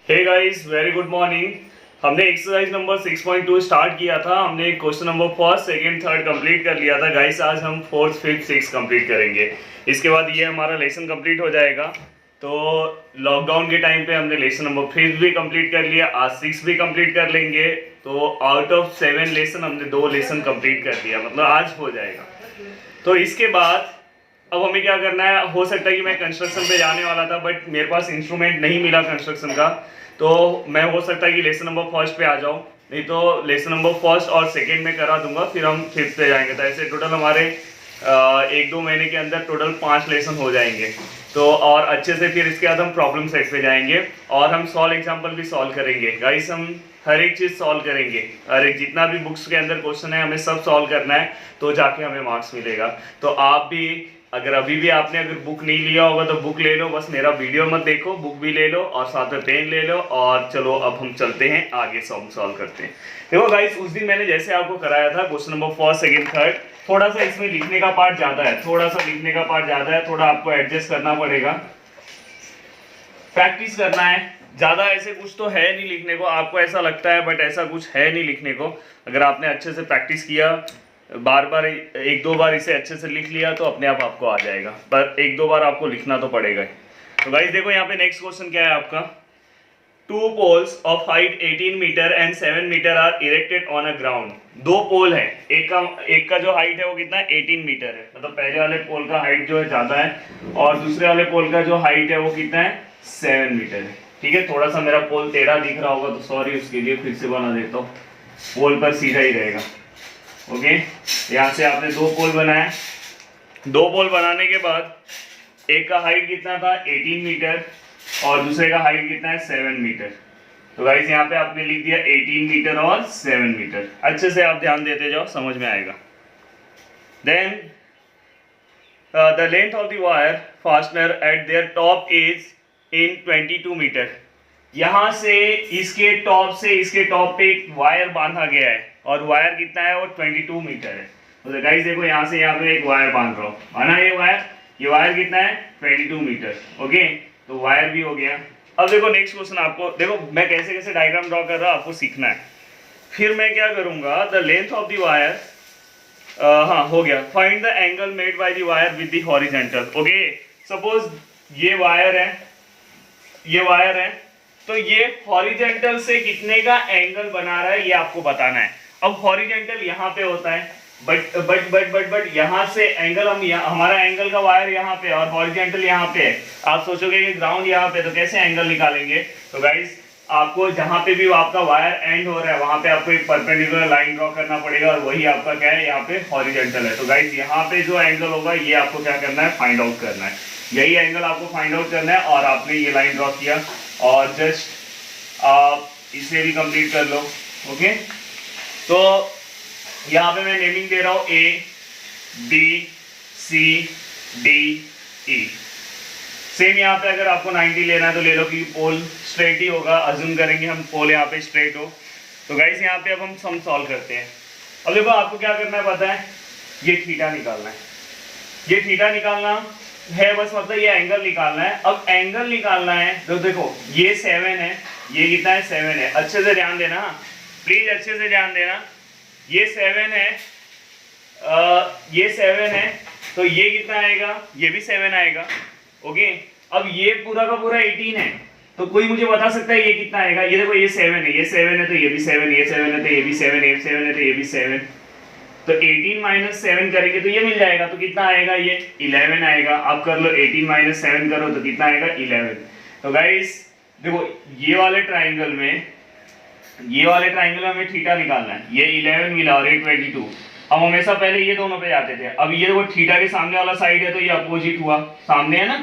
हे guys, very good morning. हमने exercise number 6.2 start किया था। हमने question number first, second, third complete कर लिया था गाइस। आज हम फोर्थ, फिफ्थ, सिक्स कंप्लीट करेंगे। इसके बाद ये हमारा लेसन कंप्लीट हो जाएगा। तो लॉकडाउन के टाइम पे हमने लेसन नंबर फिफ्थ भी कंप्लीट कर लिया, आज सिक्स भी कंप्लीट कर लेंगे। तो आउट ऑफ 7 लेसन हमने 2 लेसन कंप्लीट कर लिया, मतलब आज हो जाएगा। तो इसके बाद अब हमें क्या करना है, हो सकता है कि मैं कंस्ट्रक्शन पे जाने वाला था बट मेरे पास इंस्ट्रूमेंट नहीं मिला कंस्ट्रक्शन का, तो मैं हो सकता है कि लेसन नंबर फर्स्ट पे आ जाऊँ, नहीं तो लेसन नंबर फर्स्ट और सेकंड में करा दूंगा, फिर हम फिफ्थ पे जाएंगे। तो ऐसे टोटल हमारे 1-2 महीने के अंदर टोटल 5 लेसन हो जाएंगे। तो और अच्छे से फिर इसके बाद हम प्रॉब्लम सेट पे जाएंगे और हम सॉल्व एग्जाम्पल भी सॉल्व करेंगे गाइस। हम हर एक चीज़ सॉल्व करेंगे, हर एक जितना भी बुक्स के अंदर क्वेश्चन है हमें सब सॉल्व करना है, तो जाके हमें मार्क्स मिलेगा। तो आप भी अगर अभी भी आपने अगर बुक नहीं लिया होगा तो बुक ले लो, बस मेरा वीडियो मत देखो, बुक भी ले लो और साथ में पेन ले लो। और चलो अब हम चलते हैं आगे, सॉल्व करते हैं। देखो गाइस, उस दिन मैंने जैसे आपको कराया था question number first, second, third, थोड़ा सा इसमें लिखने का पार्ट ज़्यादा है, थोड़ा आपको एडजस्ट करना पड़ेगा, प्रैक्टिस करना है। ज़्यादा ऐसे कुछ तो है नहीं लिखने को, आपको ऐसा लगता है बट ऐसा कुछ है नहीं लिखने को। अगर आपने अच्छे से प्रैक्टिस किया, बार बार 1-2 बार इसे अच्छे से लिख लिया तो अपने आप आपको आ जाएगा, पर 1-2 बार आपको लिखना तो पड़ेगा। तो गाइस देखो यहाँ पे नेक्स्ट क्वेश्चन क्या है आपका। 2 poles of height 18 meter and 7 meter are erected on a ground. 2 pole है, एक का जो हाइट है वो कितना है, 18 मीटर है, मतलब पहले वाले पोल का हाइट जो है ज़्यादा है और दूसरे वाले पोल का जो हाइट है वो कितना है, 7 मीटर है। ठीक है, थोड़ा सा मेरा पोल टेढ़ा दिख रहा होगा तो सॉरी उसके लिए, फिर से बना देता हूँ, पोल पर सीधा ही रहेगा। ओके, यहाँ से आपने 2 पोल बनाए। 2 पोल बनाने के बाद एक का हाइट कितना था, 18 मीटर और दूसरे का हाइट कितना है, 7 मीटर। तो गाइस यहाँ पे आपने लिख दिया 18 मीटर और 7 मीटर। अच्छे से आप ध्यान देते जाओ, समझ में आएगा। Then the length of the wire fastener at their top is in 22 metre. यहाँ से इसके टॉप पे एक वायर बांधा गया है और वायर कितना है, वो 22 मीटर है। तो गाइस देखो यहाँ से यहाँ पे एक वायर बांध रहा हूँ, माना ये वायर कितना है, 22 मीटर। ओके, तो वायर भी हो गया। अब देखो नेक्स्ट क्वेश्चन, आपको देखो मैं कैसे कैसे डायग्राम ड्रॉ कर रहा हूँ, आपको सीखना है। फिर मैं क्या करूंगा, the length of the wire, हाँ हो गया, find the angle made by the wire with the horizontal. Okay, suppose ये वायर है, तो ये हॉरिजॉन्टल से कितने का एंगल बना रहा है ये आपको बताना है। अब हॉरिजॉन्टल यहाँ पे होता है, बट यहाँ से एंगल हमारा एंगल का वायर यहाँ पे और हॉरिजॉन्टल यहाँ पे है। आप सोचोगे कि ग्राउंड यहाँ पे, तो कैसे एंगल निकालेंगे। तो गाइस आपको जहाँ पे भी आपका वायर एंड हो रहा है वहां पे आपको एक परपेंडिकुलर लाइन ड्रॉ करना पड़ेगा और वही आपका क्या है, यहाँ पे हॉरिजॉन्टल है। तो गाइस यहाँ पे जो एंगल होगा ये आपको क्या करना है, फाइंड आउट करना है। यही एंगल आपको फाइंड आउट करना है और आपने ये लाइन ड्रॉ किया और जस्ट आप इसे भी कंप्लीट कर लो। ओके, तो यहाँ पे मैं नेमिंग दे रहा हूँ ABCDE। सेम यहाँ पे अगर आपको 90 लेना है तो ले लो कि पोल स्ट्रेट ही होगा, अज्यूम करेंगे हम पोल यहाँ पे स्ट्रेट हो। तो गाइस यहाँ पे अब हम सम सॉल्व करते हैं। अब देखो आपको क्या करना है पता है, ये थीटा निकालना है, बस मतलब ये एंगल निकालना है। अब एंगल निकालना है तो देखो ये 7 है, ये कितना है, 7 है। अच्छे से ध्यान देना, प्लीज अच्छे से ध्यान देना। ये 7 है, तो ये कितना आएगा, ये भी 7 आएगा। ओके, अब ये पूरा का पूरा 18 है, तो कोई मुझे बता सकता है ये कितना आएगा। ये देखो ये 7 है, तो ये भी 7, ये 7 है तो ये भी 7, ये 7 है तो ये भी 7, तो 18 माइनस 7 करेंगे तो ये मिल जाएगा। तो कितना आएगा, ये 11 आएगा। आप कर लो 18 माइनस 7 करो तो कितना आएगा, 11। तो गाइस देखो ये वाले ट्राइंगल में हमें थीटा निकालना है। ये 11 मिला और ये 22। अब हमेशा पहले ये दोनों पे जाते थे, अब ये देखो थीटा के सामने वाला साइड है तो ये अपोजिट हुआ, सामने है ना,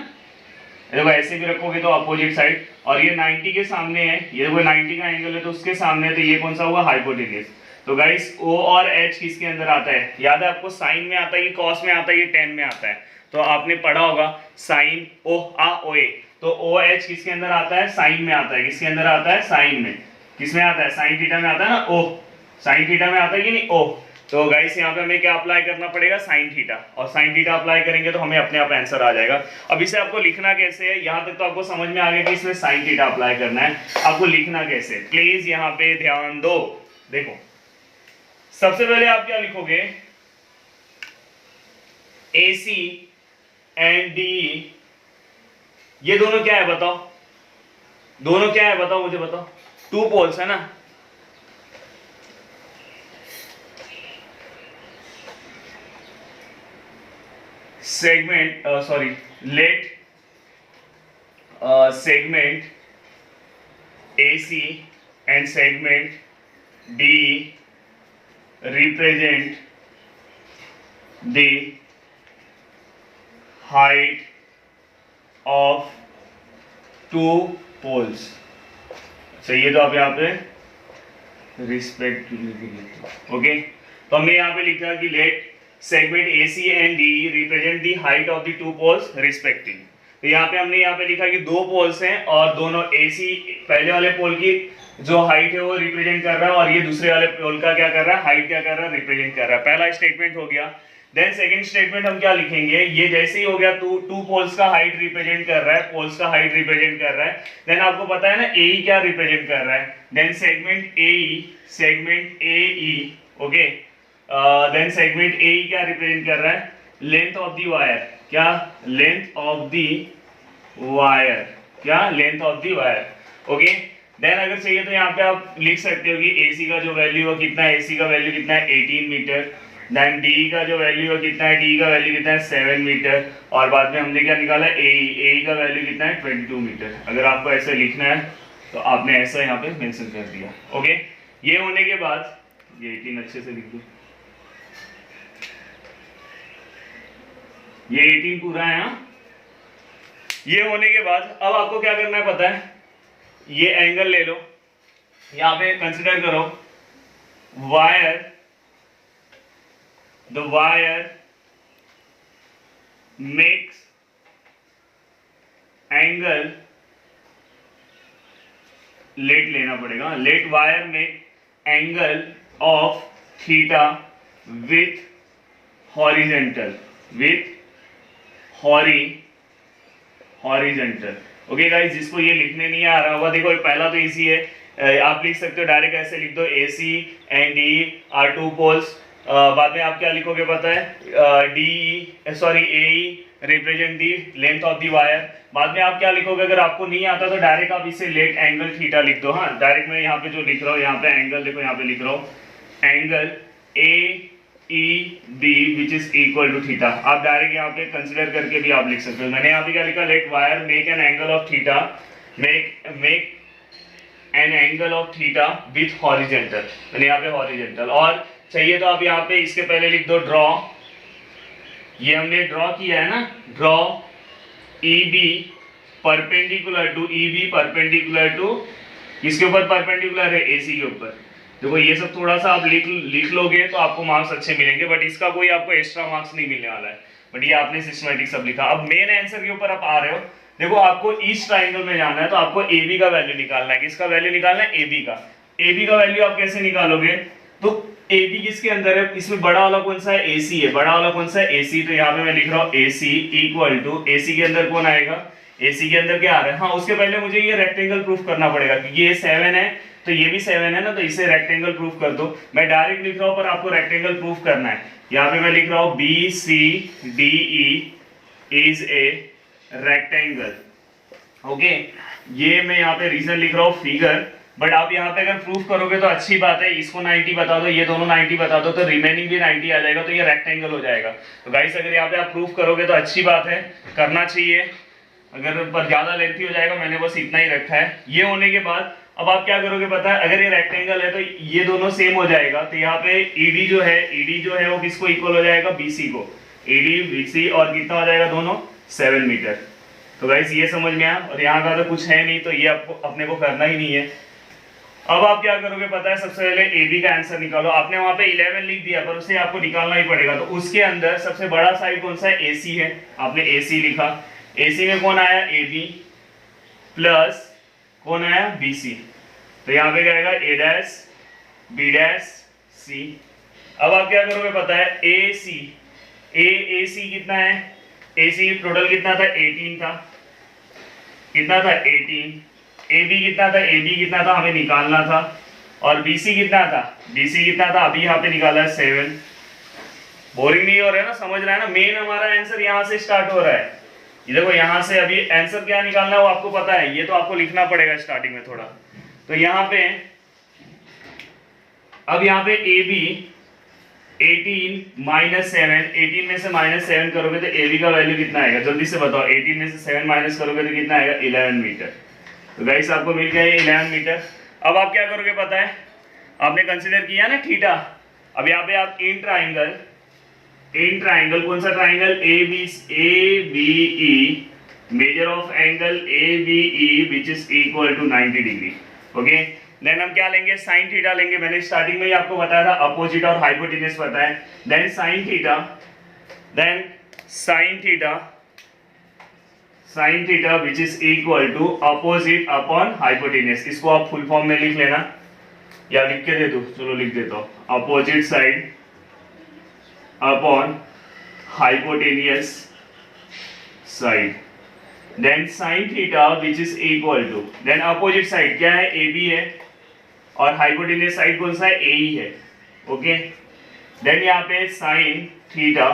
देखो ऐसे भी रखोगे तो अपोजिट साइड। और ये 90 के सामने है, ये देखो 90 का एंगल है तो उसके सामने है, तो ये कौन सा हुआ, हाइपोटेन्यूज। तो गाइस O और H किसके अंदर आता है, याद है आपको, साइन में आता है कि कॉस में आता है कि टेन में आता है। तो आपने पढ़ा होगा साइन OA, तो OH किसके अंदर आता है, साइन में आता है। किसके अंदर आता है, साइन में। किस में आता है, साइन थीटा में आता है ना, O, साइन थीटा में आता है कि नहीं, O। तो गाइस यहाँ पे हमें क्या अप्लाई करना पड़ेगा, साइन थीटा, और साइन थीटा अप्लाई करेंगे तो हमें अपने आप आंसर आ जाएगा। अब इसे आपको लिखना कैसे है, यहाँ तक तो आपको समझ में आ गया कि इसमें साइन थीटा अप्लाई करना है, आपको लिखना कैसे, प्लीज यहाँ पे ध्यान दो। देखो सबसे पहले आप क्या लिखोगे, AC एंड DE, ये दोनों क्या है बताओ, दोनों क्या है बताओ, मुझे बताओ, 2 पोल्स है ना। segment sorry let segment AC and segment DE represent the height of 2 poles। चाहिए तो आप यहाँ पे रिस्पेक्ट ओके, तो हमने यहाँ पे लिखा कि let segment AC and DE represent the height of the 2 poles respective. तो यहाँ पे हमने यहाँ पे लिखा कि 2 पोल्स हैं और दोनों AC पहले वाले पोल की जो हाइट है वो रिप्रेजेंट कर रहा है और ये दूसरे वाले पोल का क्या कर रहा है, हाइट क्या कर रहा है, रिप्रेजेंट कर रहा है। पहला स्टेटमेंट हो गया। देन सेकंड स्टेटमेंट हम क्या लिखेंगे, ये जैसे ही हो गया 2 पोल्स का हाइट रिप्रेजेंट कर रहा है, पोल्स का हाइट रिप्रेजेंट कर रहा है। देन आपको पता है ना AE क्या रिप्रेजेंट कर रहा है, then segment AE okay, then segment AE क्या रिप्रेजेंट कर रहा है, लेंथ ऑफ द वायर, क्या लेंथ ऑफ द वायर, क्या length of the wire okay. Then अगर चाहिए तो यहाँ पे आप लिख सकते हो कि AC का जो वैल्यू है कितना है, AC का वैल्यू कितना है 18 मीटर। देन DE का जो वैल्यू है कितना है, DE का वैल्यू कितना है 7 मीटर, और बाद में हमने क्या निकाला AE का वैल्यू कितना है 22 मीटर। अगर आपको ऐसे लिखना है तो आपने ऐसा यहाँ पे मेंशन कर दिया ओके। ये होने के बाद ये 18 अच्छे से लिख दो, ये 18 पूरा है हाँ। ये होने के बाद अब आपको क्या करना है पता है, ये एंगल ले लो, यहाँ पे कंसिडर करो wire, the wire makes angle, let लेना पड़ेगा, let wire make angle of theta with horizontal, with horizontal okay guys. जिसको ये लिखने नहीं आ रहा होगा, देखो पहला तो इजी है, आप लिख सकते हो डायरेक्ट ऐसे लिख दो AC and DE are 2 poles. बाद में आप क्या लिखोगे पता है, AE represent the length of the wire. बाद में आप क्या लिखोगे, अगर आपको नहीं आता तो डायरेक्ट आप इसे लेट एंगल थीटा लिख दो। हाँ डायरेक्ट मैं यहाँ पे जो लिख रहा हूँ, यहाँ पे एंगल देखो, यहाँ पे लिख रहा हूँ angle AEB which is equal to theta. आप डायरेक्ट यहाँ पे कंसिडर करके भी आप लिख सकते हो। मैंने यहाँ पे क्या लिखा, let wire make an angle of theta, make an angle of theta with horizontal, मैंने यहाँ पे हॉरिजेंटल। और चाहिए तो आप यहाँ पे इसके पहले लिख दो ड्रॉ, ये हमने ड्रॉ किया है ना, draw EB perpendicular to, EB perpendicular to किसके ऊपर परपेंडिकुलर है, AC के ऊपर। देखो ये सब थोड़ा सा आप लिख लोगे तो आपको मार्क्स अच्छे मिलेंगे, बट इसका कोई आपको एक्स्ट्रा मार्क्स नहीं मिलने वाला है, बट ये आपने सिस्टमैटिक सब लिखा। अब मेन आंसर के ऊपर आप आ रहे हो, देखो आपको ईस्ट ट्रायंगल में जाना है तो आपको AB का वैल्यू निकालना है। किसका वैल्यू निकालना है, AB का। AB का वैल्यू आप कैसे निकालोगे, तो AB किसके अंदर है, इसमें बड़ा वाला कौन सा है, AC है। बड़ा वाला कौन सा है, AC। तो यहाँ पे मैं लिख रहा हूँ AC इक्वल टू, AC के अंदर कौन आएगा, AC के अंदर क्या आ रहा है, हाँ उसके पहले मुझे ये रेक्टेंगल प्रूफ करना पड़ेगा, क्योंकि ये 7 है तो ये भी 7 है ना, तो इसे रेक्टेंगल प्रूफ कर दो। मैं डायरेक्ट लिख रहा हूँ पर आपको रेक्टेंगल प्रूफ करना है। यहाँ पे मैं लिख रहा हूँ BCDE is a rectangle okay. ये मैं यहाँ पे रीजन लिख रहा हूँ फिगर, बट आप यहाँ पे अगर प्रूफ करोगे तो अच्छी बात है, इसको 90 बता दो, ये दोनों 90 बता दो, तो रिमेनिंग भी 90 आ जाएगा, तो ये रेक्टेंगल हो जाएगा। तो गाइस अगर यहाँ पे आप प्रूफ करोगे तो अच्छी बात है, करना चाहिए, अगर पर ज्यादा लेंथी हो जाएगा, मैंने बस इतना ही रखा है। ये होने के बाद अब आप क्या करोगे पता है, अगर ये रेक्टेंगल है तो ये दोनों सेम हो जाएगा, तो यहाँ पे ED जो है वो किसको इक्वल हो जाएगा, BC को। ED BC और कितना हो जाएगा दोनों, 7 मीटर। तो गाइस ये समझ में आया, और यहाँ का तो कुछ है नहीं, तो ये आपको अपने को करना ही नहीं है। अब आप क्या करोगे पता है, सबसे पहले AB का आंसर निकालो। आपने वहां पे 11 लिख दिया, पर उसे आपको निकालना ही पड़ेगा। तो उसके अंदर सबसे बड़ा साइड कौन सा है, AC है, आपने AC लिखा। AC में कौन आया, AB प्लस कौन आया, BC। तो यहाँ पे क्या आएगा, A' B' C अब आप क्या करोगे पता है, ए सी कितना है, ए सी टोटल कितना था 18 था, कितना था 18, ए बी कितना था, ए बी कितना था हमें निकालना था, और बी सी कितना था, बी सी कितना था अभी यहाँ पे निकाला है 7। बोरिंग नहीं हो रहा है ना, समझ रहा है ना, मेन हमारा आंसर यहाँ से स्टार्ट हो रहा है। ये देखो यहाँ से अभी आंसर क्या निकालना है वो आपको पता है, ये तो आपको लिखना पड़ेगा स्टार्टिंग में थोड़ा। तो यहाँ पे अब यहाँ पे ए बी 18 माइनस 7, 18 में से माइनस 7 करोगे तो ए बी का वैल्यू कितना आएगा, जल्दी से बताओ। 18 में से 7 माइनस करोगे तो कितना आएगा, 11 मीटर। तो गाइस आपको मिल गया 11 मीटर। अब आप क्या करोगे पता है, आपने कंसीडर किया ना थीटा, अब यहाँ पे आप इन ट्राइंगल कौन सा triangle, A B E, measure of angle A B E which is equal to 90 degree. Okay, then हम क्या लेंगे, साइन थीटा लेंगे। मैंने स्टार्टिंग में ही आपको बताया था, अपोजिट और हाइपोटेन्यूज पता है। Then sine theta which is equal to opposite upon hypotenuse. इसको आप फुल फॉर्म में लिख लेना, या लिख के दे दो, चलो लिख देता हूँ, opposite side upon hypotenuse side. Then sine theta which is equal to, then opposite side क्या है, ए बी है, और हाइपोटेनियस साइड कौन सा है, ए ई है। ओके, देन यहाँ पे sine theta,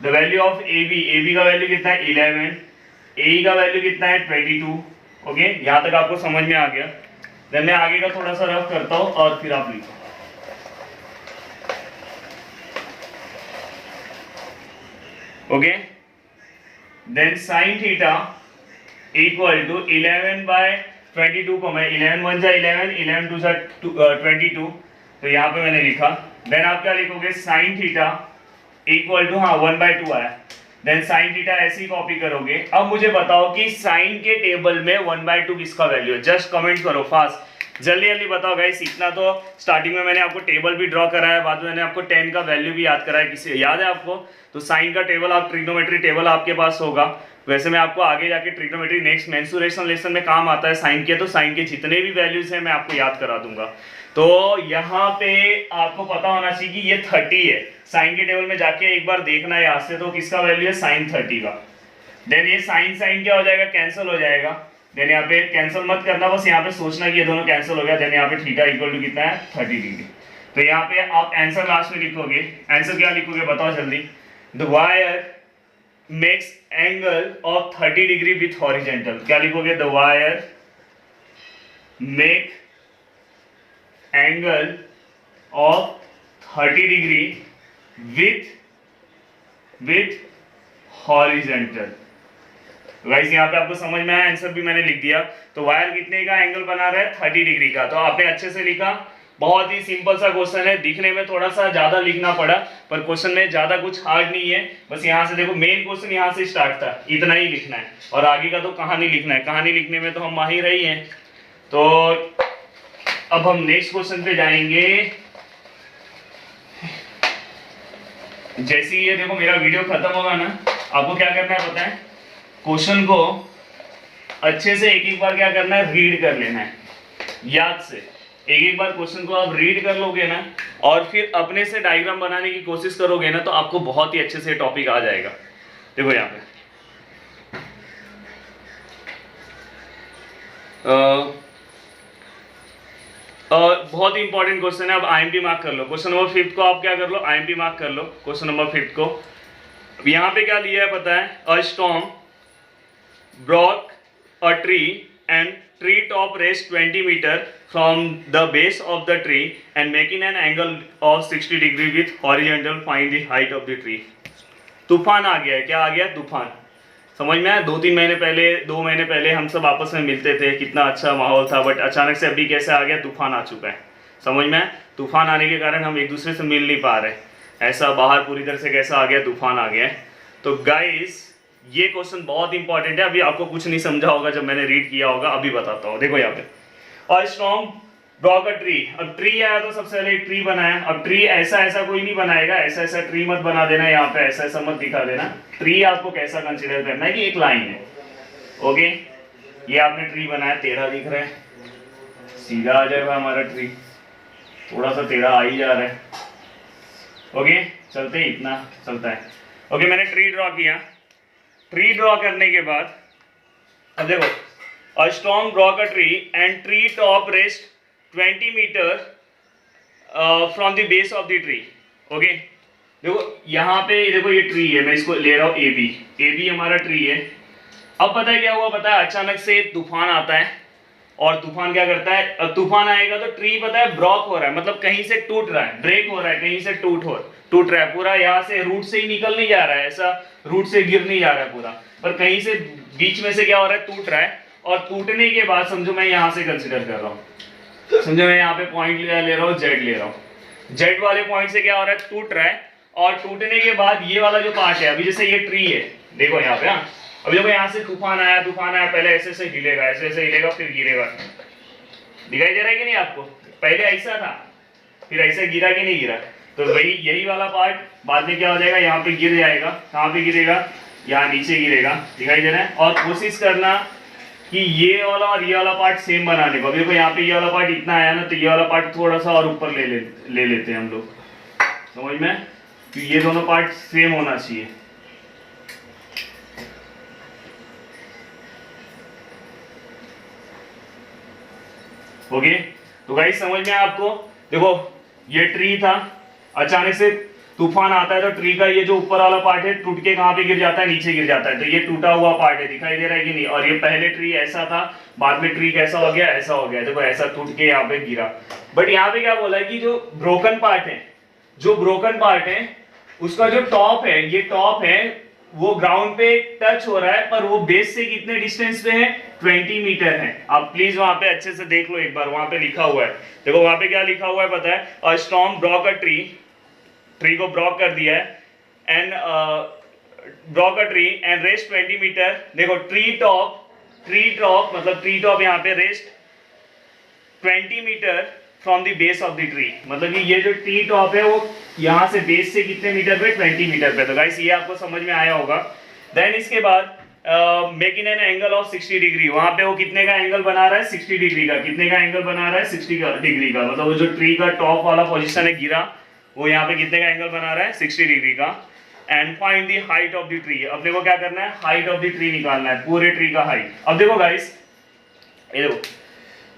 the value of A B का वैल्यू कितना है 11, ए ई का वैल्यू कितना है 22। ओके, यहाँ तक आपको समझ में आ गया। देन मैं आगे का थोड़ा सा रफ करता हूँ और फिर आप लिखो। Okay, then sine theta equal to 11 by 22 को मैं 11 1 जा 11, 11 2 जा 22, तो यहाँ पे मैंने लिखा। देन आप क्या लिखोगे, साइन थीटा इक्वल टू, हाँ 1/2 आया। देन साइन थीटा ऐसे ही कॉपी करोगे। अब मुझे बताओ कि साइन के टेबल में 1/2 किसका वैल्यू है, जस्ट कमेंट करो फास्ट, जल्दी जल्दी बताओ गाइस। इतना तो स्टार्टिंग में मैंने आपको टेबल भी ड्रॉ कराया, बाद में मैंने आपको 10 का वैल्यू भी याद कराया, किसी याद है आपको? तो साइन का टेबल, आप ट्रिग्नोमेट्री टेबल आपके पास होगा। वैसे मैं आपको आगे जाके ट्रिग्नोमेट्री नेक्स्ट मेंसुरेशन लेसन में काम आता है साइन के, तो साइन के जितने भी वैल्यूज हैं मैं आपको याद करा दूंगा। तो यहाँ पे आपको पता होना चाहिए कि ये 30 है। साइन के टेबल में जाके एक बार देखना है यहाँ से, तो किसका वैल्यू है, साइन 30 का। देन ये साइन साइन क्या हो जाएगा, कैंसिल हो जाएगा। देन यहाँ पे कैंसिल मत करना, बस यहाँ पे सोचना कि ये दोनों कैंसिल हो गया। देन यहाँ पे थीटा इक्वल टू कितना है, 30 डिग्री। तो यहाँ पे आप आंसर लास्ट में लिखोगे। आंसर क्या लिखोगे बताओ जल्दी। The wire makes angle of 30 degree with horizontal. क्या लिखोगे, the wire make angle of 30 degree with horizontal. Guys यहाँ पे आपको समझ में आया, आंसर भी मैंने लिख दिया। तो वायर कितने का एंगल बना रहा है, 30 डिग्री का। तो आपने अच्छे से लिखा, बहुत ही सिंपल सा क्वेश्चन है। दिखने में थोड़ा सा ज्यादा लिखना पड़ा, पर क्वेश्चन में ज्यादा कुछ हार्ड नहीं है। बस यहाँ से देखो, मेन क्वेश्चन यहाँ से स्टार्ट था, इतना ही लिखना है, और आगे का तो कहानी लिखना है। कहानी लिखने में तो हम माहिर ही हैं। तो अब हम नेक्स्ट क्वेश्चन पे जाएंगे। जैसे ही ये देखो मेरा वीडियो खत्म होगा ना, आपको क्या करना है पता है, क्वेश्चन को अच्छे से एक एक बार क्या करना है, रीड कर लेना है याद से। एक एक बार क्वेश्चन को आप रीड कर लोगे ना, और फिर अपने से डायग्राम बनाने की कोशिश करोगे ना, तो आपको बहुत ही अच्छे से टॉपिक आ जाएगा। देखो यहाँ पे बहुत ही इंपॉर्टेंट क्वेश्चन है। अब आईएमपी मार्क कर लो। क्वेश्चन नंबर 5 को आप क्या कर लो, आईएमपी मार्क कर लो क्वेश्चन नंबर 5 को। अब यहाँ पे क्या लिया है पता है, a storm broke a tree and tree top raised 20 meter from the base of the tree and making an angle of 60 degree with horizontal, find the height of the tree। तूफान आ गया है। क्या आ गया, तूफान। समझ में आया? 2 महीने पहले हम सब आपस में मिलते थे, कितना अच्छा माहौल था, बट अचानक से अभी कैसे आ गया, तूफान आ चुका है। समझ में आया? तूफान आने के कारण हम एक दूसरे से मिल नहीं पा रहे, ऐसा बाहर पूरी तरह से कैसा आ गया, तूफान आ गया है। तो गाइस ये क्वेश्चन बहुत इंपॉर्टेंट है। अभी आपको कुछ नहीं समझा होगा जब मैंने रीड किया होगा, अभी बताता हूँ। देखो यहाँ पे, और स्टॉर्म ब्रोक अ ट्री। अब ट्री आया तो सबसे पहले एक ट्री बनाया। अब ट्री ऐसा ऐसा कोई नहीं बनाएगा, ऐसा ऐसा ट्री मत बना देना, यहाँ पे ऐसा ऐसा मत दिखा देना। ट्री आपको कैसा कंसिडर करना है कि एक लाइन है। ओके, ये आपने ट्री बनाया, टेढ़ा दिख रहा है, सीधा आ जाएगा हमारा ट्री, थोड़ा सा टेढ़ा आ ही जा रहा है। ओके, चलते ही इतना चलता है। ओके, मैंने ट्री ड्रॉ किया। ट्री ड्रॉ करने के बाद अब देखो, a storm draw a tree and tree top rest 20 metre from the base of the tree. Okay, देखो यहाँ पे देखो ये ट्री है, मैं इसको ले रहा हूँ ए बी हमारा ट्री है। अब पता है क्या हुआ, पता है अचानक से तूफान आता है और तूफान क्या करता है, अब तूफान आएगा तो ट्री पता है ब्रॉक हो रहा है, मतलब कहीं से टूट रहा है, ब्रेक हो रहा है, कहीं से टूट रहा है पूरा, यहाँ से रूट से ही निकल नहीं जा रहा है, ऐसा रूट से गिर नहीं जा रहा है पूरा, पर कहीं से बीच में से क्या हो रहा है, टूट रहा है। और टूटने के बाद समझो मैं यहाँ से कंसिडर कर रहा हूँ, समझो मैं यहाँ पे पॉइंट ले रहा हूँ, जेड ले रहा हूँ, जेड वाले पॉइंट से क्या हो रहा है, टूट रहा है। और टूटने के बाद ये वाला जो पार्ट है, अभी जैसे ये ट्री है, देखो यहाँ पे, हाँ अभी देखो यहाँ से तूफान आया, पहले ऐसे ऐसे हिलेगा, ऐसे ऐसे हिलेगा, फिर गिरेगा, दिखाई दे रहा है कि नहीं आपको, पहले ऐसा था फिर ऐसे गिरा कि नहीं गिरा, तो वही यही वाला पार्ट बाद में क्या हो जाएगा, यहाँ पे गिर जाएगा, कहाँ पे गिरेगा, यहाँ नीचे गिरेगा, दिखाई दे रहा है। और कोशिश करना कि ये वाला और ये वाला पार्ट सेम बनाने को, अभी देखो यहाँ पे ये वाला पार्ट इतना आया ना, तो ये वाला पार्ट थोड़ा सा और ऊपर ले लेते हैं हम लोग, समझ में, कि ये दोनों पार्ट सेम होना चाहिए। ओके, तो गाइस समझ में आपको, देखो ये ट्री था, अचानक से तूफान आता है तो ट्री का ये जो ऊपर वाला पार्ट है टूट के कहाँ पे गिर जाता है, नीचे गिर जाता है, तो ये टूटा हुआ पार्ट है, दिखाई दे रहा है कि नहीं। और ये पहले ट्री ऐसा था, बाद में ट्री कैसा हो गया, ऐसा हो गया, देखो ऐसा टूट के यहाँ पे गिरा। बट यहाँ पे क्या बोला है कि जो ब्रोकन पार्ट है उसका जो टॉप है, ये टॉप है वो ग्राउंड पे टच हो रहा है, पर वो बेस से कितने डिस्टेंस पे है, 20 मीटर है। आप प्लीज वहां पे अच्छे से देख लो एक बार, वहां पे लिखा हुआ है, देखो वहां पे क्या लिखा हुआ है पता है, a storm broke a tree को ब्रॉक कर दिया है, and broke a tree and rest 20 metre. देखो ट्री टॉप मतलब ट्री टॉप यहाँ पे rest 20 metre from the base of the tree, मतलब कि ये जो ट्री टॉप है वो यहाँ से बेस से कितने मीटर पे, 20 मीटर पे। तो गाइस ये आपको समझ में आया होगा। देन इसके बाद making an angle of 60 degree, वहां पे वो कितने का एंगल बना रहा है, 60 डिग्री का, कितने का एंगल बना रहा है, 60 डिग्री का, मतलब वो जो ट्री का टॉप वाला पोजीशन है गिरा, वो यहाँ पे कितने का एंगल बना रहा है, 60 डिग्री का। And find the height of the tree, अब देखो क्या करना है, हाइट ऑफ द ट्री निकालना है, पूरे ट्री का हाइट। अब देखो गाइस, ये देखो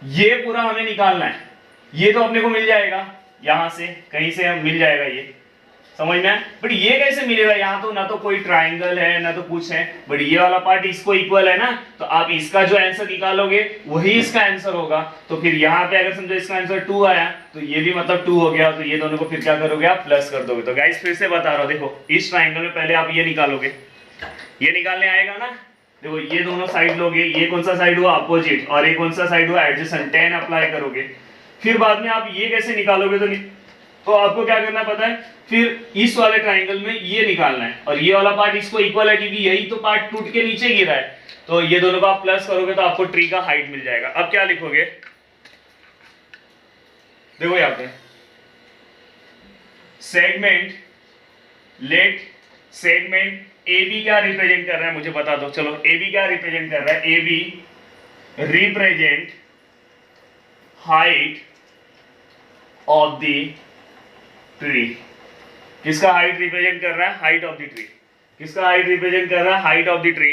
ये पूरा हमें निकालना है, ये तो अपने को मिल जाएगा यहां से कहीं से मिल जाएगा, ये समझ में। बट ये कैसे मिलेगा, यहाँ तो ना तो कोई ट्राइंगल है ना तो कुछ है, बट ये वाला पार्ट इसको इक्वल है ना, तो आप इसका जो आंसर निकालोगे वही इसका आंसर होगा। तो फिर यहाँ पे अगर समझो इसका आंसर 2 आया तो ये भी मतलब 2 हो गया, तो ये दोनों को फिर क्या करोगे आप, प्लस कर दोगे। तो गाइस फिर से बता रहा हूँ, देखो इस ट्राइंगल में पहले आप ये निकालोगे, ये निकालने आएगा ना, देखो ये दोनों साइड लोगे, ये कौन सा साइड हुआ, अपोजिट, और ये कौन सा साइड हुआ, एडजेसेंट, 10 अप्लाई करोगे। फिर बाद में आप ये कैसे निकालोगे, तो आपको क्या करना पता है, फिर इस वाले ट्राइंगल में ये निकालना है, और ये वाला पार्ट इसको इक्वल है क्योंकि यही तो पार्ट टूट के नीचे गिरा है, तो ये दोनों को आप प्लस करोगे तो आपको ट्री का हाइट मिल जाएगा। अब क्या लिखोगे, देखो यहाँ पे segment, let segment A B क्या रिप्रेजेंट कर रहा है मुझे बता दो, चलो ए बी क्या रिप्रेजेंट कर रहा है, A B represent height of the tree, किसका हाइट रिप्रेजेंट कर रहा है, हाइट ऑफ द ट्री, किसका हाइट रिप्रेजेंट कर रहा है, height of the tree.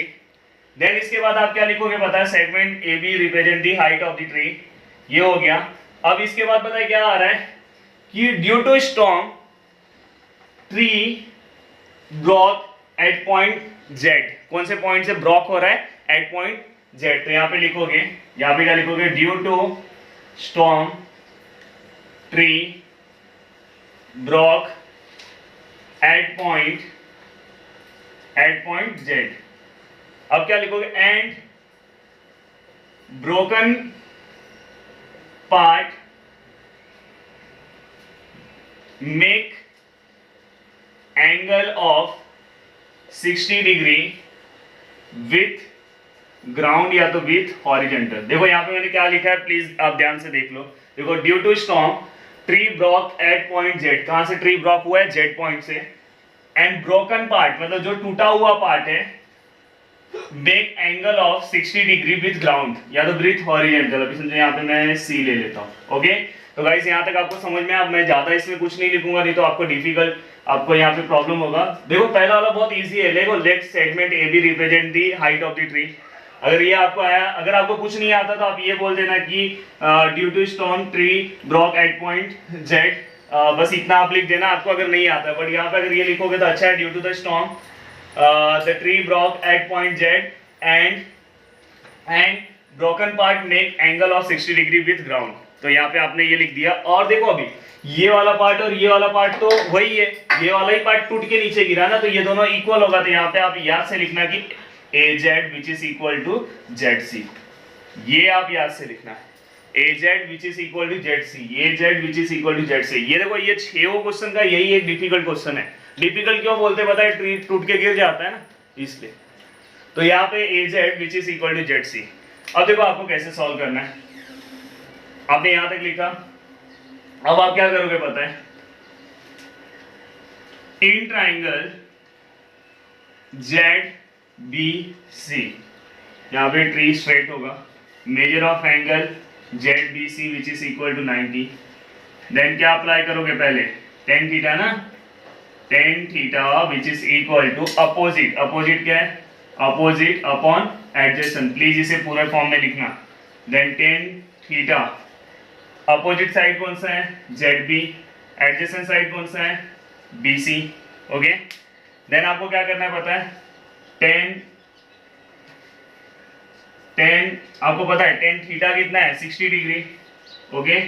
Then इसके बाद आप क्या लिखोगे पता है, segment A B represent the height of the tree, ये हो गया। अब इसके बाद पता है क्या आ रहा है कि due to storm tree broke at point Z, कौन से पॉइंट से ब्रॉक हो रहा है, एट पॉइंट जेड, तो यहाँ पे लिखोगे, यहाँ पे क्या लिखोगे, due to storm tree broke at point Z. अब क्या लिखोगे, and broken part make angle of 60 degree with ground या तो विथ हॉरिजेंटल। देखो यहां पे मैंने क्या लिखा है, प्लीज आप ध्यान से देख लो। देखो due to storm tree broke at point Z, कहां से ट्री ब्रॉक हुआ है, जेड पॉइंट से, एंड ब्रोकन पार्ट मतलब जो टूटा हुआ पार्ट है make angle of 60 degree with ground, या तो विथ हॉरिजॉन्टल। अभी समझो यहाँ पे मैं सी ले लेता हूँ। ओके, तो गाइस यहाँ तक आपको समझ में, अब मैं ज्यादा इसमें कुछ नहीं लिखूंगा, नहीं तो आपको डिफिकल्ट, आपको यहाँ पे प्रॉब्लम होगा। देखो पहला वाला बहुत इजी है, देखो let segment A B represent the height of the tree. अगर ये आपको आया, अगर आपको कुछ नहीं आता तो आप ये बोल देना कि due to storm tree broke at point Z, बस इतना आप लिख देना आपको अगर नहीं आता। बट यहाँ पे अगर ये लिखोगे तो अच्छा है, due to the storm the tree broke at point Z and broken part make angle of 60 degree with ground. तो यहाँ पे आपने ये लिख दिया। और देखो अभी ये वाला पार्ट और ये वाला पार्ट तो वही है, ये वाला ही पार्ट टूट के नीचे गिरा ना, तो ये दोनों इक्वल होगा। तो यहाँ पे आप याद से लिखना कि AZ which is equal to ZC, ये आप याद से लिखना है, AZ which is equal to ZC, AZ which is equal to ZC। ये देखो ये 6 क्वेश्चन का यही एक डिफिकल्ट क्वेश्चन है। डिफिकल्ट क्यों बोलते पता है, ट्री टूट के गिर जाता है ना, इसलिए। तो यहाँ पे AZ which is equal to ZC। अब देखो आपको कैसे सॉल्व करना है, आपने यहां तक लिखा। अब आप क्या करोगे पता है, इन ट्राइंगल ZBC, यहाँ पे ट्री स्ट्रेट होगा, measure of angle ZBC which is equal to 90। Then क्या अप्लाई करोगे पहले, tan थीटा ना, tan theta which is equal to opposite, opposite क्या है, अपोजिट अपॉन एडजेसेंट। प्लीज इसे पूरे फॉर्म में लिखना। Then tan theta, opposite side कौन सा है, ZB, एडजेसेंट साइड कौन सा है, BC। ओके, देन आपको क्या करना है पता है, tan आपको पता है tan थीटा कितना है, 60 डिग्री। ओके,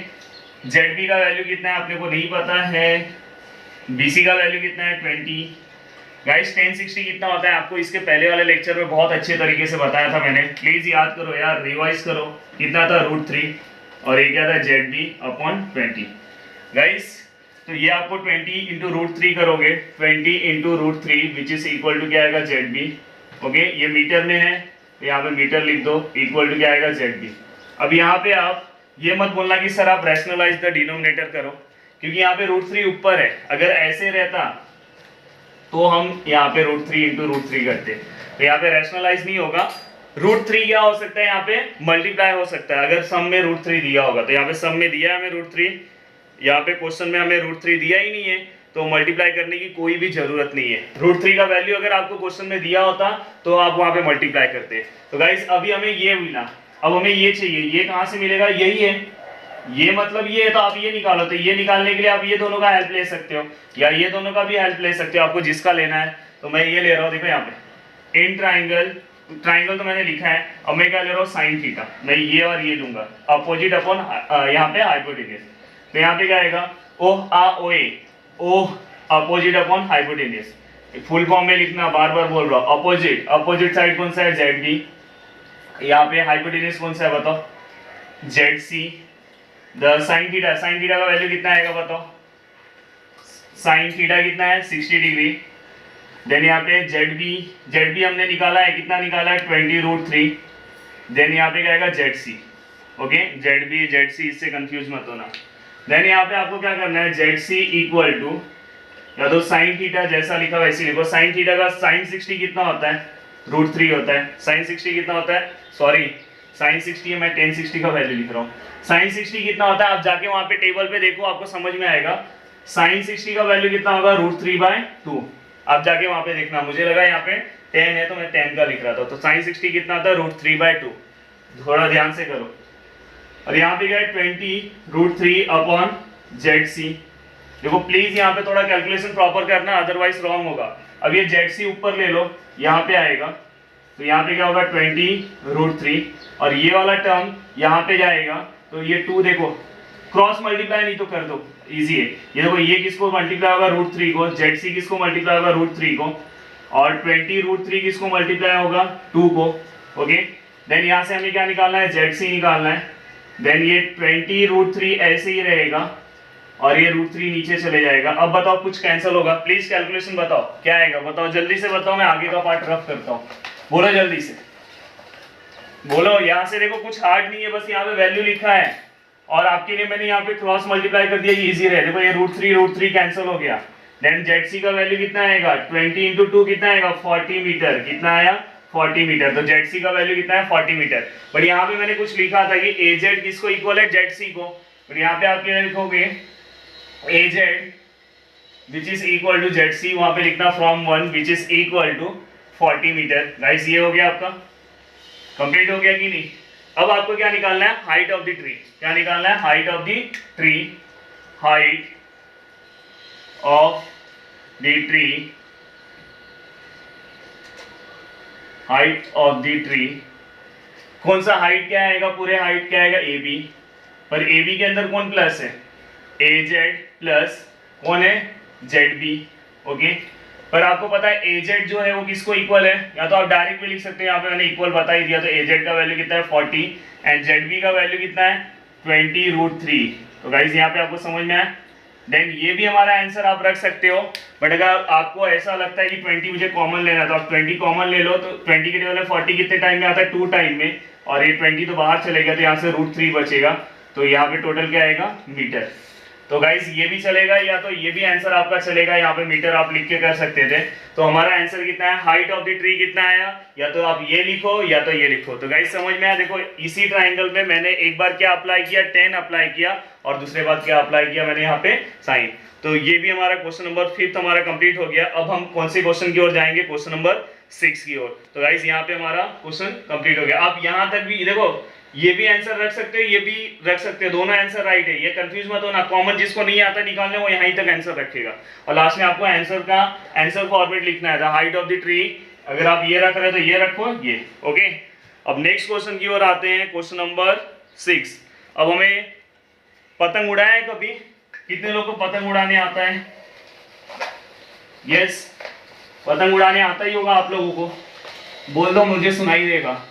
ZB का वैल्यू कितना है अपने को नहीं पता है, BC का वैल्यू कितना है 20। गाइस tan 60 कितना होता है आपको इसके पहले वाले लेक्चर में बहुत अच्छे तरीके से बताया था मैंने, प्लीज याद करो यार, रिवाइज करो। कितना था, √3, और ये क्या था, ZB अपॉन 20। गाइस तो ये आपको 20 इंटू √3 करोगे, 20 into √3 which is equal to क्या आएगा, ZB। ओके, ये मीटर में है तो यहाँ पे मीटर लिख दो, इक्वल टू क्या आएगा, ZB। अब यहाँ पे आप ये मत बोलना कि सर आप रैशनलाइज द डिनोमिनेटर करो, क्योंकि यहाँ पे √3 ऊपर है। अगर ऐसे रहता तो हम यहाँ पे √3 इंटू √3 करते, तो यहाँ पे रैशनलाइज नहीं होगा। √3 क्या हो सकता है, यहाँ पे मल्टीप्लाई हो सकता है। अगर सम में √3 दिया होगा, तो यहाँ पे सम में दिया है हमें √3, यहाँ पे क्वेश्चन में हमें √3 दिया ही नहीं है, तो मल्टीप्लाई करने की कोई भी जरूरत नहीं है। √3 का वैल्यू अगर आपको क्वेश्चन में दिया होता तो आप वहां पे मल्टीप्लाई करते। तो गाइस अभी हमें ये मिला, अब हमें ये चाहिए, ये कहाँ से मिलेगा, यही है, ये मतलब ये है, तो आप ये निकालो। तो ये निकालने के लिए आप ये दोनों का हेल्प ले सकते हो, या ये दोनों का भी हेल्प ले सकते हो, आपको जिसका लेना है। तो मैं ये ले रहा हूँ, देखो यहाँ पे इन ट्राइंगल, ट्राइंगल तो मैंने लिखा है, अब मैं क्या ले रहा हूँ, साइन थीटा, मैं ये और ये लूंगा, अपोजिट अपॉन यहाँ पे हाइपोटेन्यूज। तो यहाँ पे क्या आएगा, OA, O opposite upon hypotenuse. Full form में लिखना, बार बार बोल रहा हूँ, अपोजिट, अपोजिट साइड कौन सा है, ZB, यहाँ पे हाइपोटेन्यूज कौन सा है बताओ, ZC। The sine theta, sine theta का वैल्यू कितना आएगा बताओ, साइन थीटा कितना है, 60 डिग्री। देन यहाँ पे ZB हमने निकाला है, कितना निकाला है, 20√3। देन यहाँ पे क्या आएगा, ZC। ओके, ZB ZC, इससे कंफ्यूज मत होना। देन यहाँ पे आपको क्या करना है, ZC इक्वल टू, या तो साइन थीटा जैसा लिखा वैसे लिखो। साइन थीटा का साइन 60 कितना होता है, √3 होता है। साइन 60 कितना होता है, सॉरी साइन 60 है, मैं tan 60 का वैल्यू लिख रहा हूँ। साइन 60 कितना होता है, आप जाके वहाँ पे टेबल पे देखो, आपको समझ में आएगा। साइन 60 का वैल्यू कितना होगा, √3/2। आप जाके वहाँ पे देखना, मुझे लगा यहाँ पे 10 है तो मैं 10 का लिख रहा था। तो साइन 60 कितना होता है, √3/2, थोड़ा ध्यान से करो। और यहाँ पे क्या है, 20√3 अपॉन ZC। देखो प्लीज यहाँ पे थोड़ा कैलकुलेशन प्रॉपर करना, अदरवाइज रॉन्ग होगा। अब ये ZC ऊपर ले लो, यहाँ पे आएगा, तो यहाँ पे क्या होगा, 20√3, और ये वाला टर्म यहाँ पे जाएगा, तो ये 2 देखो क्रॉस मल्टीप्लाई नहीं तो कर दो, इजी है। ये देखो ये किसको मल्टीप्लाई होगा, √3 को, ZC किसको मल्टीप्लाई होगा, √3 को, और 20√3 किसको मल्टीप्लाई होगा, 2 को। ओके, देन यहाँ से हमें क्या निकालना है, ZC निकालना है। देन ये 20√3 ऐसे ही रहेगा, और ये √3 नीचे चले जाएगा। अब बताओ कुछ कैंसिल होगा, प्लीज कैलकुलेशन बताओ क्या आएगा, बताओ जल्दी से बताओ, मैं आगे का पार्ट रफ करता हूँ। बोलो जल्दी से बोलो। यहाँ से देखो कुछ हार्ड नहीं है, बस यहाँ पे वैल्यू लिखा है, और आपके लिए मैंने यहाँ पे क्रॉस मल्टीप्लाई कर दिया, ये इजी रहे। देखो ये √3 कैंसिल हो गया। देन ZC का वैल्यू कितना आएगा, 20 × 2 कितना आएगा, 40 मीटर, कितना आया, 40 मीटर। तो जेड सी का वैल्यू कितना है 40 मीटर। बट यहाँ पे मैंने कुछ लिखा था कि ए जेड किसको इक्वल है जेड सी को। बट यहाँ पे आप क्या लिखोगे A Z which is equal to Z C, वहां पे लिखना from 1 which is equal to 40 metre. Guys ये हो गया आपका कंप्लीट हो गया कि नहीं। अब आपको क्या निकालना है हाइट ऑफ द ट्री। क्या निकालना है height of the tree. Height of the tree, height of the tree. कौन सा हाइट क्या आएगा, पूरे हाइट क्या आएगा ए बी, पर ए बी के अंदर कौन प्लस है ए जेड प्लस कौन है जेड बी। ओके, पर आपको पता है ए जेड जो है वो किसको इक्वल है, या तो आप डायरेक्ट भी लिख सकते हैं, यहाँ पे मैंने इक्वल बता ही दिया। तो ए जेड का वैल्यू कितना है 40 एंड जेड बी का वैल्यू कितना है 20√3। तो गाइज यहाँ पे आपको समझ में आया। देन ये भी हमारा आंसर आप रख सकते हो। बट अगर आपको ऐसा लगता है कि 20 मुझे कॉमन लेना है तो आप 20 कॉमन ले लो। तो 20 के टेबल में 40 कितने टाइम में आता है 2 टाइम में, और ये 20 तो बाहर चलेगा तो यहाँ से √3 बचेगा। तो यहाँ पे टोटल क्या आएगा मीटर। तो गाइस ये भी चलेगा या तो ये भी आंसर आपका चलेगा, यहाँ पे मीटर आप लिख के कर सकते थे। तो हमारा आंसर कितना है हाइट ऑफ द ट्री कितना आया, या तो आप ये लिखो या तो ये लिखो। तो गाइस समझ में आया। देखो इसी ट्राइंगल में मैंने एक बार क्या अप्लाई किया 10 अप्लाई किया, और दूसरे बार क्या अप्लाई किया मैंने यहाँ पे साइन। तो ये भी हमारा क्वेश्चन नंबर 5 हमारा कंप्लीट हो गया। अब हम कौन से क्वेश्चन की ओर जाएंगे, क्वेश्चन नंबर 6 की ओर। तो गाइस यहाँ पे हमारा क्वेश्चन कंप्लीट हो गया। आप यहाँ तक भी देखो ये भी आंसर रख सकते हो, ये भी रख सकते हो, दोनों आंसर राइट है। ये कंफ्यूज मत होना, कॉमन जिसको नहीं आता निकालने वो यहीं तक आंसर रखेगा, और लास्ट में आपको आंसर का आंसर फॉर्मेट लिखना है। हाइट ऑफ द ट्री अगर आप ये रख रहे हो तो ये रखो ये। ओके, अब नेक्स्ट क्वेश्चन की ओर आते हैं, क्वेश्चन नंबर 6। अब हमें पतंग उड़ाया है कभी, कितने लोग को पतंग उड़ाने आता है? यस, पतंग उड़ाने आता ही होगा आप लोगों को, बोल दो मुझे सुनाई देगा।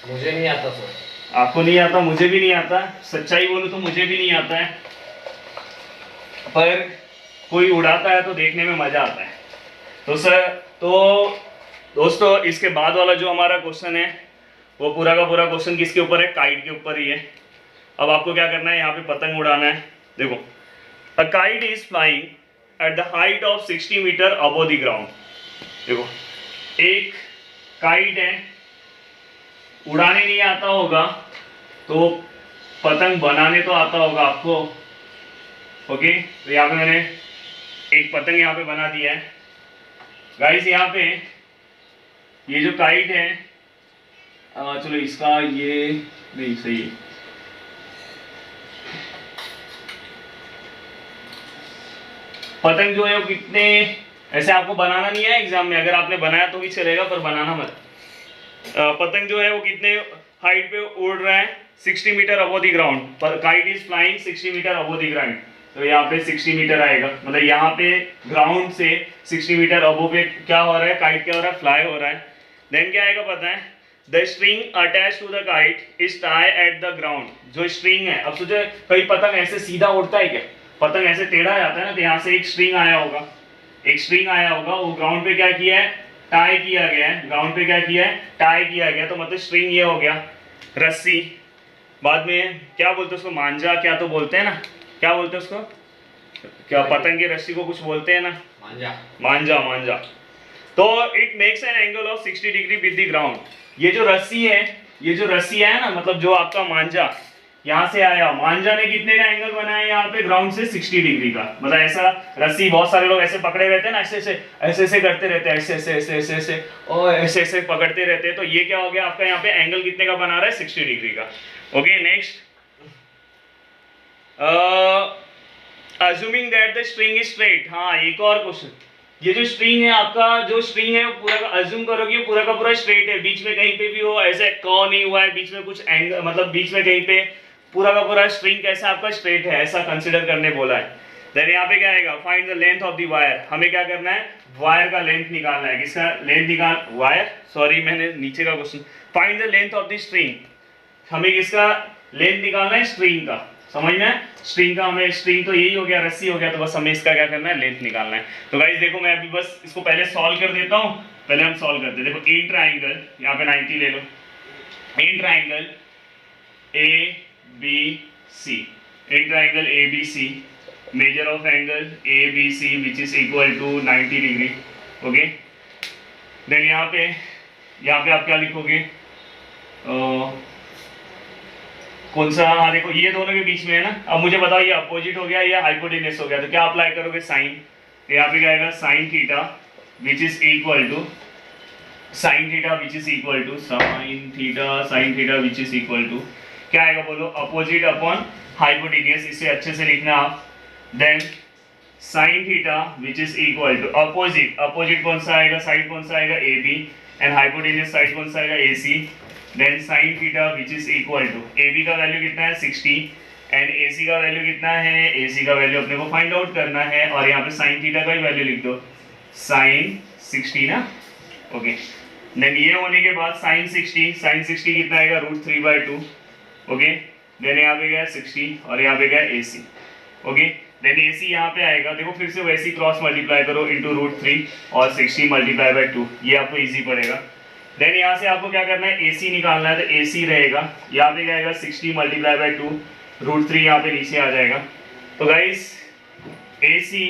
मुझे नहीं आता सर। आपको नहीं आता, मुझे भी नहीं आता, सच्चाई बोलूं तो मुझे भी नहीं आता है, पर कोई उड़ाता है तो देखने में मजा आता है। तो सर तो दोस्तों इसके बाद वाला जो हमारा क्वेश्चन है वो पूरा का पूरा क्वेश्चन किसके ऊपर है, काइट के ऊपर ही है। अब आपको क्या करना है, यहाँ पे पतंग उड़ाना है। देखो, a kite is flying at the height of 60 metre above the ground. देखो एक काइट है, उड़ाने नहीं आता होगा तो पतंग बनाने तो आता होगा आपको। ओके, तो यहाँ पे मैंने एक पतंग यहाँ पे बना दिया है। गाइस यहाँ पे ये जो काइट है, चलो इसका ये नहीं सही है। पतंग जो है वो कितने, ऐसे आपको बनाना नहीं है एग्जाम में, अगर आपने बनाया तो भी चलेगा पर बनाना मत। पतंग जो है वो कितने हाइट पे उड़ रहा है 60 मीटर अबव द ग्राउंड, पर kite is flying 60 metre above the ground. तो यहाँ पे 60 मीटर आएगा, मतलब यहाँ पे ग्राउंड से 60 मीटर अबव पे क्या हो रहा है, काइट क्या हो रहा है, फ्लाई हो रहा है। देन क्या आएगा पता है, the string attach to the kite is tie at the ground. जो स्ट्रिंग है, अब सोचो कहीं पतंग ऐसे सीधा उड़ता है क्या, पतंग ऐसे टेढ़ा जाता है ना, तो यहाँ से एक स्ट्रिंग आया होगा, एक स्ट्रिंग आया होगा, वो ग्राउंड पे क्या किया है, टाई किया गया है। ग्राउंड पे क्या किया है, टाई किया गया। तो मतलब स्ट्रिंग ये हो गया, रस्सी, बाद में क्या बोलते हैं उसको, मांझा क्या तो बोलते हैं ना, क्या बोलते हैं उसको, क्या पतंग की रस्सी को कुछ बोलते हैं ना, मांझा। मांझा, मांझा। तो it makes an angle of 60 degree with the ground. ये जो रस्सी है, ये जो रस्सी है ना, मतलब जो आपका मांझा यहाँ से आया, मांझा ने कितने का एंगल बनाया यहाँ पे, ग्राउंड से 60 डिग्री का। मतलब ऐसा रस्सी बहुत सारे लोग ऐसे पकड़े रहते हैं ना, ऐसे ऐसे करते रहते हैं, ऐसे ऐसे और ऐसे पकड़ते रहते हैं। तो ये क्या हो गया आपका, यहाँ पे एंगल कितने का बना रहा है, 60 डिग्री का। Okay, next, assuming that the string is straight. हाँ, एक और क्वेश्चन, ये जो स्ट्रिंग है आपका, जो स्ट्रिंग है पूरा का अज्यूम करोगे पूरा का पूरा स्ट्रेट है, बीच में कहीं पे भी वो ऐसे कर्व नहीं हुआ है, बीच में कुछ एंगल, मतलब बीच में कहीं पे पूरा का पूरा स्ट्रिंग कैसा आपका स्ट्रेट है, ऐसा कंसीडर करने बोला है। देन यहाँ पे क्या आएगा, find the length of the wire. हमें क्या करना है, वायर का लेंथ निकालना है। किसका लेंथ निकाल, वायर, सॉरी मैंने नीचे का question, find the length of the string. हमें किसका लेंथ निकालना है, स्ट्रिंग का। समझ में, स्ट्रिंग का, हमें स्ट्रिंग तो यही हो गया, रस्सी हो गया, तो बस हमें इसका क्या करना है, लेंथ निकालना है। तो गाइस देखो मैं अभी बस इसको पहले सॉल्व कर देता हूँ, पहले हम सॉल्व करते हैं। देखो इन ट्राइंगल, यहाँ पे 90 ले लो, in triangle A B C, in triangle A B C, measure of angle A B C which is equal to 90 degree. Okay, then यहाँ पे यहाँ पे आप क्या लिखोगे, कौन सा, हाँ देखो ये दोनों के बीच में है ना। अब मुझे बताओ ये अपोजिट हो गया या हाइपोटेन्यूस हो गया, तो क्या अप्लाई करोगे, साइन। तो यहाँ पे क्या आएगा, sine theta which is equal to sine theta which is equal to sine theta which is equal to क्या आएगा बोलो, अपोजिट अपॉन हाइपोटेन्यूस। इसे अच्छे से लिखना आप। Then sine theta which is equal to opposite, opposite कौन सा आएगा, साइड कौन सा आएगा, A B, and hypotenuse side कौन सा आएगा, A C. Then sine theta which is equal to A B का वैल्यू कितना है 60 एंड ए सी का वैल्यू कितना है, ए सी का वैल्यू अपने को फाइंड आउट करना है, और यहाँ पे साइन थीटा का ही वैल्यू लिख दो, साइन 60 ना, ओके। देन ये होने के बाद साइन 60 कितना आएगा, √3/2, ओके। देन यहाँ पे गया 60 और यहाँ पे गया ए सी, ओके। देन ए सी यहाँ पे आएगा, देखो फिर से वैसे ही क्रॉस मल्टीप्लाई करो इंटू √3 और 60 × 2, ये आपको इजी पड़ेगा। देन यहाँ से आपको क्या करना है, ए सी निकालना है, तो ए सी रहेगा यहाँ पे क्या आएगा 60 × 2, √3 यहाँ पे नीचे आ जाएगा। तो गाइस ए सी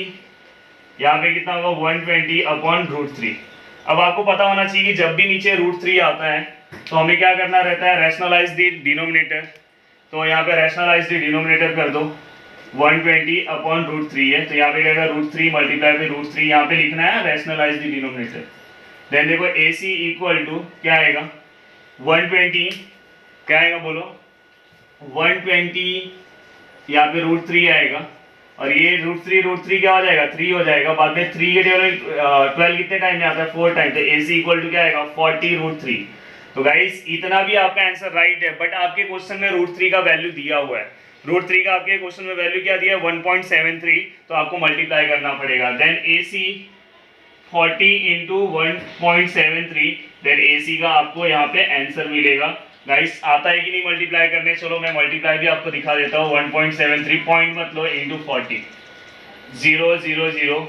यहाँ पे कितना होगा 120/√3। अब आपको पता होना चाहिए कि जब भी नीचे √3 आता है तो हमें क्या करना रहता है, रैशनलाइज द डिनोमिनेटर। तो यहाँ पे रैशनलाइज द डिनोमिनेटर कर दो, 120/√3 है, तो यहाँ पे क्या आएगा √3 × √3 यहाँ पे लिखना है, रैशनलाइज द डिनोमिनेटर। देन देखो ए सी इक्वल टू क्या आएगा 120, क्या आएगा बोलो 120, यहाँ पे √3 आएगा, और ये √3 क्या हो जाएगा 3 हो जाएगा, बाद में 3 के टेबल 12 कितने टाइम में आता है 4 टाइम, तो ए सी इक्वल टू क्या आएगा 40√3। तो गाइस इतना भी आपका आंसर राइट है, बट आपके क्वेश्चन में √3 का वैल्यू दिया हुआ है, √3 का आपके क्वेश्चन में वैल्यू क्या दिया है 1.73, तो आपको मल्टीप्लाई करना पड़ेगा। देन ए सी 40 × 1.73, देन ए सी का आपको यहाँ पे आंसर मिलेगा। गाइस आता है कि नहीं मल्टीप्लाई करने, चलो मैं मल्टीप्लाई भी आपको दिखा देता हूँ। 1.73 पॉइंट मत लो इंटू 40, 0 0 0,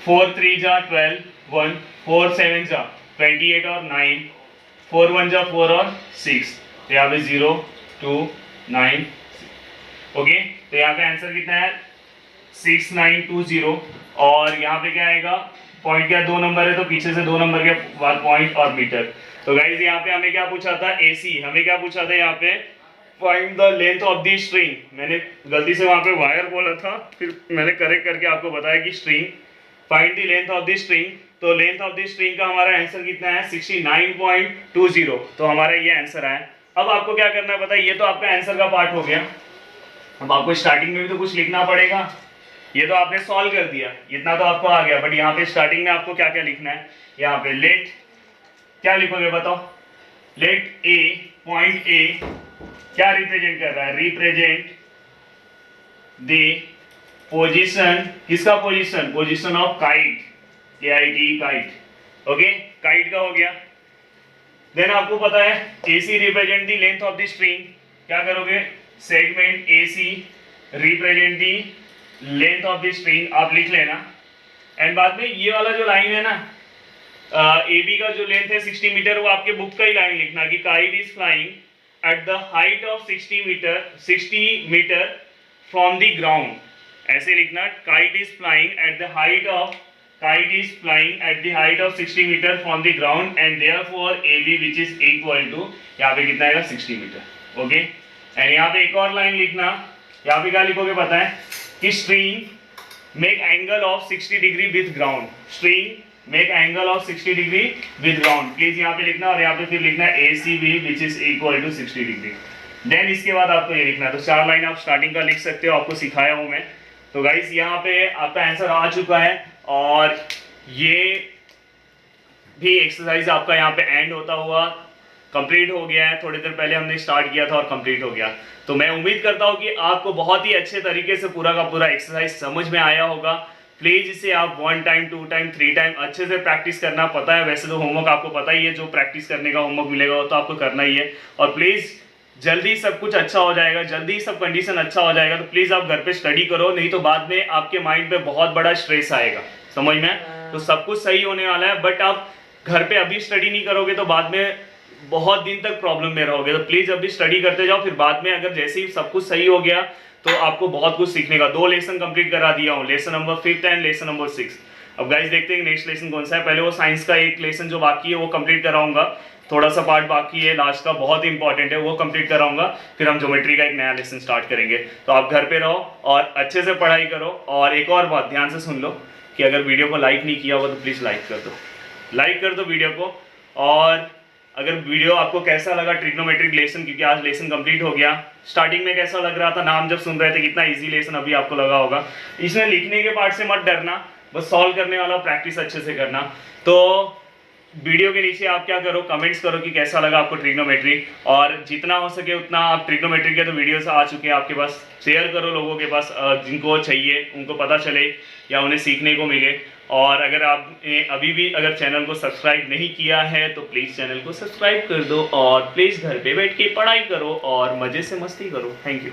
4 3 जा 12, 1 4 7 जा 28 और 9, 4 1 जा 4 और 6, तो यहाँ पे 0 2 9, ओके। तो यहाँ पे आंसर कितना है 6920, और यहाँ पे क्या आएगा पॉइंट, क्या 2 नंबर है तो पीछे से 2 नंबर के बाद पॉइंट और मीटर। तो गाइज यहाँ पे हमें क्या पूछा था, एसी हमें क्या पूछा था यहाँ पे, find the length of the string. मैंने गलती से वहाँ पे वायर बोला था, फिर मैंने करेक्ट करके आपको बताया कि string, find the length of the string. तो लेंथ ऑफ द स्ट्रिंग का हमारा आंसर कितना है 69.20, तो हमारा ये आंसर आया। अब आपको क्या करना है पता है, ये तो आपका आंसर का पार्ट हो गया, अब आपको स्टार्टिंग में भी तो कुछ लिखना पड़ेगा। ये तो आपने सॉल्व कर दिया, इतना तो आपको आ गया, बट यहाँ पे स्टार्टिंग में आपको क्या क्या लिखना है, यहाँ पे लेट क्या लिखोगे बताओ, लेट ए, पॉइंट ए क्या रिप्रेजेंट कर रहा है, रिप्रेजेंट द पोजीशन, किसका position, position of kite, KIT kite, okay, kite का हो गया। देन आपको पता है AC represent the length of the string, क्या करोगे, segment AC represent the length of the string, आप लिख लेना। एंड बाद में ये वाला जो लाइन है ना, AB का जो लेंथ है 60 मीटर, वो आपके बुक का ही लाइन लिखना कि kite is flying at the height of 60 metre from the ground, ऐसे लिखना, kite is flying at the height of 60 metre from the ground and therefore AB which is equal to, यहाँ पे कितना आएगा 60 metre, okay. And यहाँ पे एक और लाइन लिखना, यहाँ पे क्या लिखोगे पता है कि string make angle of 60 degree with ground, string make angle of 60 degree with ground, please यहाँ पे लिखना, और यहाँ पे फिर लिखना ACB which is equal to 60 degree. Then इसके बाद आपको ये लिखना है, तो 4 लाइन आप स्टार्टिंग का लिख सकते हो, आपको सिखाया हूँ मैं। तो गाइस यहाँ पे आपका आंसर आ चुका है, और ये भी एक्सरसाइज आपका यहाँ पे एंड होता हुआ कंप्लीट हो गया है, थोड़ी देर पहले हमने स्टार्ट किया था और कंप्लीट हो गया। तो मैं उम्मीद करता हूँ कि आपको बहुत ही अच्छे तरीके से पूरा का पूरा एक्सरसाइज समझ में आया होगा। प्लीज़ इसे आप 1 टाइम 2 टाइम 3 टाइम अच्छे से प्रैक्टिस करना, पता है वैसे तो होमवर्क आपको पता ही है, जो प्रैक्टिस करने का होमवर्क मिलेगा वो तो आपको करना ही है। और प्लीज़ जल्दी सब कुछ अच्छा हो जाएगा, जल्दी सब कंडीशन अच्छा हो जाएगा, तो प्लीज़ आप घर पे स्टडी करो, नहीं तो बाद में आपके माइंड पे बहुत बड़ा स्ट्रेस आएगा, समझ में। तो सब कुछ सही होने वाला है, बट आप घर पे अभी स्टडी नहीं करोगे तो बाद में बहुत दिन तक प्रॉब्लम में रहोगे। तो प्लीज़ अभी स्टडी करते जाओ, फिर बाद में अगर जैसे ही सब कुछ सही हो गया तो आपको बहुत कुछ सीखने का। 2 लेसन कंप्लीट करा दिया हूँ, lesson number 5 and lesson number 6। अब गाइस देखते हैं नेक्स्ट लेसन कौन सा है। पहले वो साइंस का एक लेसन जो बाकी है वो कंप्लीट कराऊंगा, थोड़ा सा पार्ट बाकी है लास्ट का, बहुत ही इंपॉर्टेंट है, वो कंप्लीट कराऊंगा, फिर हम ज्योमेट्री का एक नया लेसन स्टार्ट करेंगे। तो आप घर पे रहो और अच्छे से पढ़ाई करो। और एक और बात ध्यान से सुन लो कि अगर वीडियो को लाइक नहीं किया हुआ तो प्लीज़ लाइक कर दो, लाइक कर दो वीडियो को। और अगर वीडियो आपको कैसा लगा ट्रिग्नोमेट्रिक लेसन, क्योंकि आज लेसन कंप्लीट हो गया, स्टार्टिंग में कैसा लग रहा था, नाम जब सुन रहे थे कितना इजी लेसन अभी आपको लगा होगा। इसमें लिखने के पार्ट से मत डरना, बस सॉल्व करने वाला प्रैक्टिस अच्छे से करना। तो वीडियो के नीचे आप क्या करो, कमेंट्स करो कि कैसा लगा आपको ट्रिग्नोमेट्री, और जितना हो सके उतना आप ट्रिग्नोमेट्री के तो वीडियोस आ चुके हैं आपके पास, शेयर करो लोगों के पास जिनको चाहिए, उनको पता चले या उन्हें सीखने को मिले। और अगर आपने अभी भी अगर चैनल को सब्सक्राइब नहीं किया है तो प्लीज़ चैनल को सब्सक्राइब कर दो, और प्लीज़ घर पे बैठ के पढ़ाई करो और मज़े से मस्ती करो। Thank you.